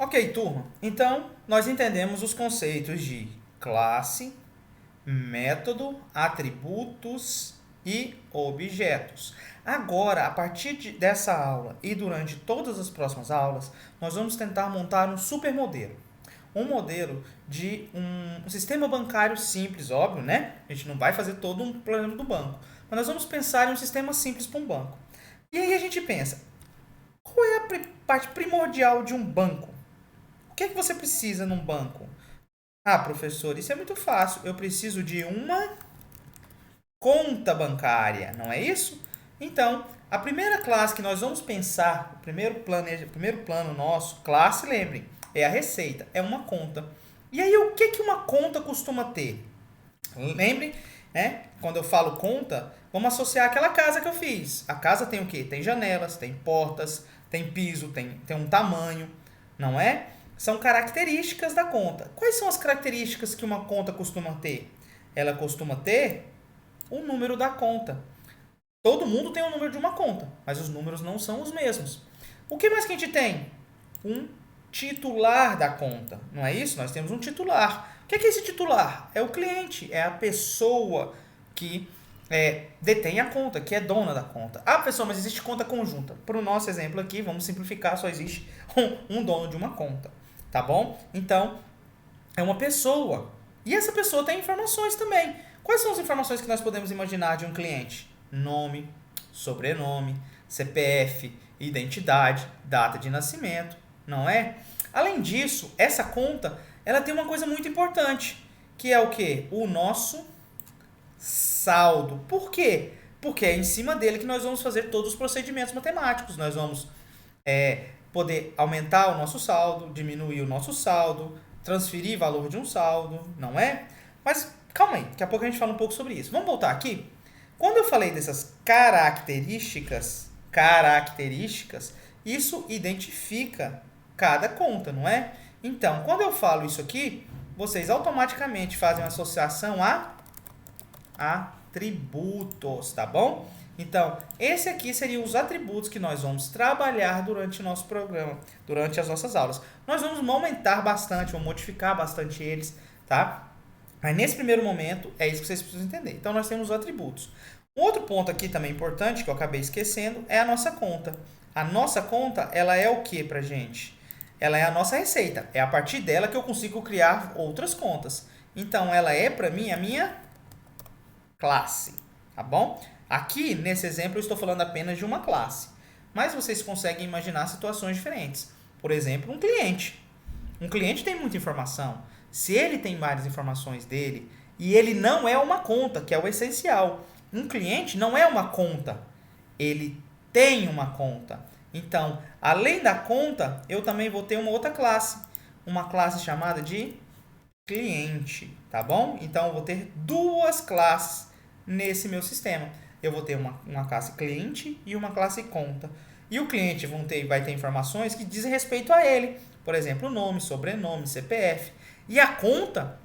Ok, turma. Então, nós entendemos os conceitos de classe, método, atributos e objetos. Agora, a partir dessa aula e durante todas as próximas aulas, nós vamos tentar montar um supermodelo. Um modelo de um sistema bancário simples, óbvio, né? A gente não vai fazer todo um plano do banco, mas nós vamos pensar em um sistema simples para um banco. E aí a gente pensa, qual é a parte primordial de um banco? O que é que você precisa num banco? Ah, professor, isso é muito fácil. Eu preciso de uma conta bancária, não é isso? Então, a primeira classe que nós vamos pensar, o primeiro plano nosso, classe, lembrem, é a receita, é uma conta. E aí, o que que uma conta costuma ter? Lembrem, né? Quando eu falo conta, vamos associar aquela casa que eu fiz. A casa tem o quê? Tem janelas, tem portas, tem piso, tem um tamanho, não é? São características da conta. Quais são as características que uma conta costuma ter? Ela costuma ter o número da conta. Todo mundo tem o número de uma conta, mas os números não são os mesmos. O que mais que a gente tem? Um titular da conta, não é isso? Nós temos um titular. O que é esse titular? É o cliente, é a pessoa que detém a conta, que é dona da conta. Ah, pessoal, mas existe conta conjunta. Para o nosso exemplo aqui, vamos simplificar, só existe um dono de uma conta, tá bom? Então, é uma pessoa. E essa pessoa tem informações também. Quais são as informações que nós podemos imaginar de um cliente? Nome, sobrenome, CPF, identidade, data de nascimento, não é? Além disso, essa conta, ela tem uma coisa muito importante, que é o quê? O nosso saldo. Por quê? Porque é em cima dele que nós vamos fazer todos os procedimentos matemáticos. Nós vamos poder aumentar o nosso saldo, diminuir o nosso saldo, transferir valor de um saldo, não é? Mas calma aí, daqui a pouco a gente fala um pouco sobre isso. Vamos voltar aqui? Quando eu falei dessas características, isso identifica cada conta, não é? Então, quando eu falo isso aqui, vocês automaticamente fazem uma associação a atributos, tá bom? Então, esse aqui seriam os atributos que nós vamos trabalhar durante o nosso programa, durante as nossas aulas. Nós vamos aumentar bastante, vamos modificar bastante eles, tá? Mas nesse primeiro momento, é isso que vocês precisam entender. Então, nós temos os atributos. Um outro ponto aqui também importante, que eu acabei esquecendo, é a nossa conta. A nossa conta, ela é o que pra gente? Ela é a nossa receita. É a partir dela que eu consigo criar outras contas. Então, ela é, pra mim, a minha classe, tá bom? Aqui, nesse exemplo, eu estou falando apenas de uma classe. Mas vocês conseguem imaginar situações diferentes. Por exemplo, um cliente. Um cliente tem muita informação. Se ele tem várias informações dele e ele não é uma conta, que é o essencial. Um cliente não é uma conta. Ele tem uma conta. Então, além da conta, eu também vou ter uma outra classe. Uma classe chamada de cliente, tá bom? Então, eu vou ter duas classes nesse meu sistema. Eu vou ter uma classe cliente e uma classe conta. E o cliente vai ter informações que dizem respeito a ele. Por exemplo, nome, sobrenome, CPF. E a conta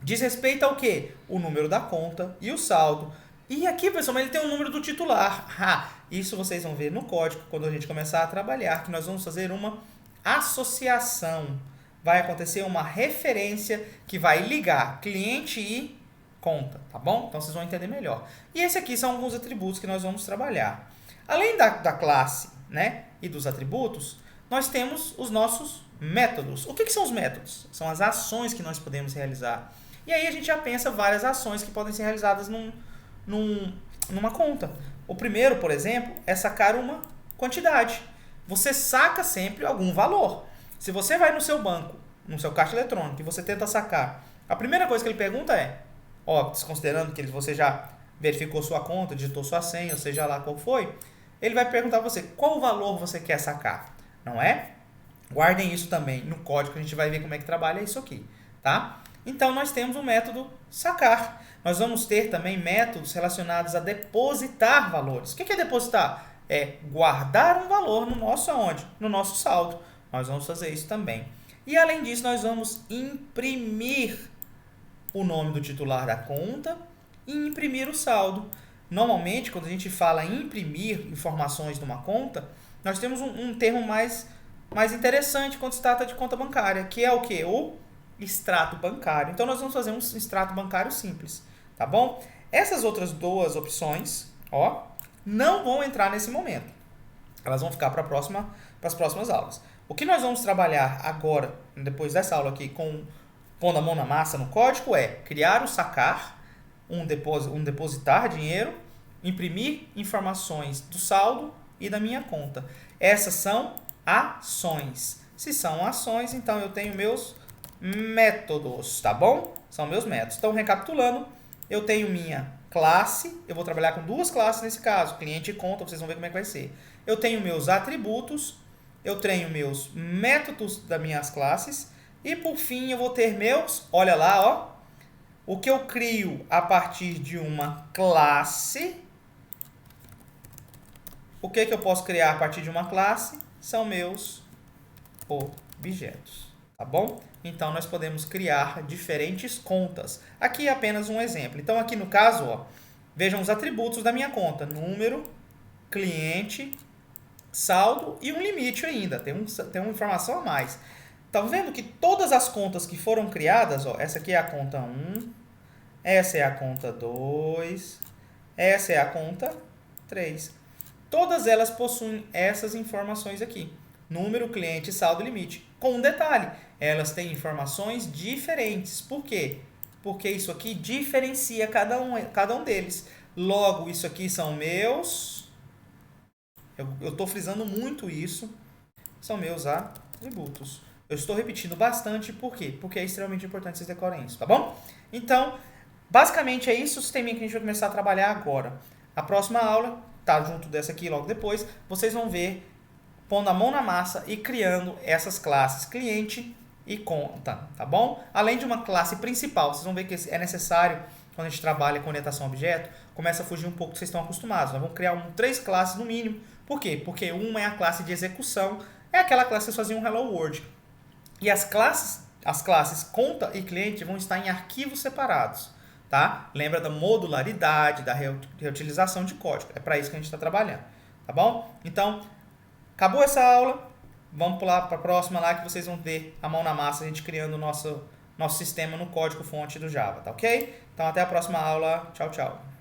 diz respeito ao quê? O número da conta e o saldo. E aqui, pessoal, ele tem o número do titular. Isso vocês vão ver no código quando a gente começar a trabalhar, que nós vamos fazer uma associação. Vai acontecer uma referência que vai ligar cliente e conta, tá bom? Então vocês vão entender melhor. E esse aqui são alguns atributos que nós vamos trabalhar. Além da classe, né, e dos atributos, nós temos os nossos métodos. O que são os métodos? São as ações que nós podemos realizar. E aí a gente já pensa várias ações que podem ser realizadas numa conta. O primeiro, por exemplo, é sacar uma quantidade. Você saca sempre algum valor. Se você vai no seu banco, no seu caixa eletrônico, e você tenta sacar, a primeira coisa que ele pergunta é, desconsiderando que você já verificou sua conta, digitou sua senha, ou seja lá qual foi, ele vai perguntar a você qual valor você quer sacar, não é? Guardem isso também no código, a gente vai ver como é que trabalha isso aqui, tá? Então, nós temos o método sacar. Nós vamos ter também métodos relacionados a depositar valores. O que é depositar? É guardar um valor no nosso aonde? No nosso saldo. Nós vamos fazer isso também. E, além disso, nós vamos imprimir o nome do titular da conta e imprimir o saldo. Normalmente, quando a gente fala em imprimir informações de uma conta, nós temos um termo mais mais interessante quando se trata de conta bancária, que é o quê? O extrato bancário. Então, nós vamos fazer um extrato bancário simples, tá bom? Essas outras duas opções, ó, não vão entrar nesse momento. Elas vão ficar para as próximas aulas. O que nós vamos trabalhar agora, depois dessa aula aqui, pondo a mão na massa no código, é criar o sacar, um depositar dinheiro, imprimir informações do saldo e da minha conta. Essas são ações. Se são ações, então eu tenho meus métodos, tá bom? São meus métodos. Então, recapitulando, eu tenho minha classe, eu vou trabalhar com duas classes nesse caso, cliente e conta, vocês vão ver como é que vai ser. Eu tenho meus atributos, eu tenho meus métodos das minhas classes e, por fim, eu vou ter meus, olha lá, ó, o que eu crio a partir de uma classe. O que eu posso criar a partir de uma classe são meus objetos, tá bom? Então, nós podemos criar diferentes contas. Aqui é apenas um exemplo. Então, aqui no caso, ó, vejam os atributos da minha conta. Número, cliente, saldo e um limite ainda. Tem uma informação a mais. Tá vendo que todas as contas que foram criadas, ó, essa aqui é a conta 1, essa é a conta 2, essa é a conta 3. Todas elas possuem essas informações aqui. Número, cliente, saldo e limite. Com um detalhe, elas têm informações diferentes. Por quê? Porque isso aqui diferencia cada um deles. Logo, isso aqui são meus... Eu estou frisando muito isso. São meus atributos. Eu estou repetindo bastante, por quê? Porque é extremamente importante vocês decorem isso, tá bom? Então, basicamente é isso o sisteminha que a gente vai começar a trabalhar agora. A próxima aula, tá junto dessa aqui logo depois, vocês vão ver pondo a mão na massa e criando essas classes cliente e conta, tá bom? Além de uma classe principal, vocês vão ver que é necessário, quando a gente trabalha com orientação a objeto, começa a fugir um pouco do que vocês estão acostumados. Nós vamos criar 3 classes no mínimo. Por quê? Porque uma é a classe de execução, é aquela classe que vocês faziam um Hello World. E as classes conta e cliente vão estar em arquivos separados, tá? Lembra da modularidade, da reutilização de código. É para isso que a gente está trabalhando, tá bom? Então, acabou essa aula. Vamos pular para a próxima lá que vocês vão ver a mão na massa, a gente criando o nosso sistema no código fonte do Java, tá ok? Então, até a próxima aula. Tchau, tchau.